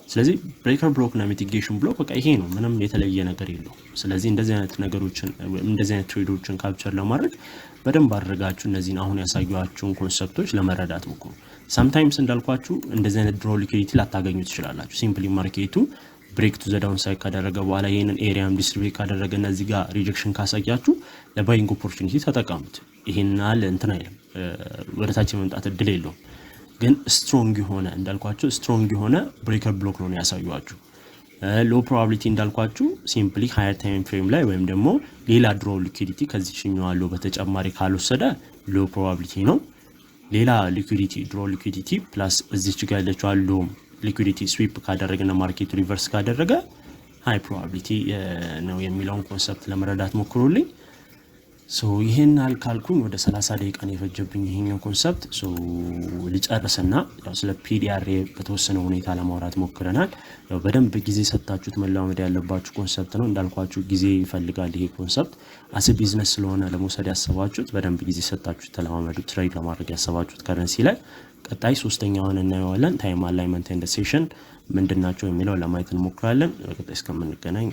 ስለዚህ ብሬከር ብሎክ እና ሚቲጌሽን ብሎክ በቃ ይሄ ነው። ምንም የተለየ ነገር የለው። ስለዚህ እንደዚህ አይነት ነገሮችን እንደዚህ አይነት ትሬዶችን ካፕቸር ለማድረግ በደንብ አድርጋችሁ እነዚህን አሁን ያሳዩአችሁን ኮንሰፕቶች ለመረዳት ሞክሩ። ሰምታይምስ እንዳልኳችሁ እንደዚህ አይነት ድሮ ሊኩዊዲቲ ላታገኙ ትችላላችሁ። ሲምፕሊ ማርኬቱ ብሬክ ቱ ዘ ዳውን ሳይድ ካደረገ በኋላ ይሄንን ኤሪያም ዲስትሪቢዩት ካደረገ እና እዚህ ጋር ሪጀክሽን ካሳያችሁ ለባይንግ ኦፖርቹኒቲ ተጠቀሙት። ይሄናል እንትን አይልም ወደታች መምጣት እድል የለውም። ግን ስትሮንግ የሆነ እንዳልኳችሁ ስትሮንግ የሆነ ብሬከር ብሎክ ነው ያሳዩዋችሁ። ሎ ፕሮባቢሊቲ እንዳልኳችሁ ሲምፕሊ ሃየር ታይም ፍሬም ላይ ወይም ደግሞ ሌላ ድሮ ሊኩዊዲቲ ከዚህኛው አለው በተጨማሪ ካልወሰደ ሎ ፕሮባቢሊቲ ነው። ሌላ ሊኩዊዲቲ ድሮ ሊኩዊዲቲ ፕላስ እዚች ጋር ያለችው አሉ ሊኩዊዲቲ ስዊፕ ካደረገና ማርኬቱ ሪቨርስ ካደረገ ሃይ ፕሮባቢሊቲ ነው የሚለውን ኮንሰፕት ለመረዳት ሞክሩልኝ። ሶ ይሄን አልካልኩኝ ወደ 30 ደቂቃ ነው የፈጀብኝ ይሄኛው ኮንሰፕት። ሶ ልጨርስና ያው ስለ ፒዲአር በተወሰነ ሁኔታ ለማውራት ሞክረናል። ያው በደንብ ጊዜ ሰጣችሁት መላመድ ያለባችሁ ኮንሰፕት ነው እንዳልኳችሁ ጊዜ ይፈልጋል። ይሄ ኮንሰፕት አስ ቢዝነስ ስለሆነ ለመውሰድ ያሰባችሁት በደንብ ጊዜ ሰጣችሁት ተለማመዱት። ትሬድ ለማድረግ ያሰባችሁት ከረንሲ ላይ ቀጣይ ሶስተኛውን እናየዋለን። ታይም አላይመንት ኤንድ ሴሽን ምንድናቸው የሚለው ለማየት እንሞክራለን። በቀጣይ እስከምንገናኝ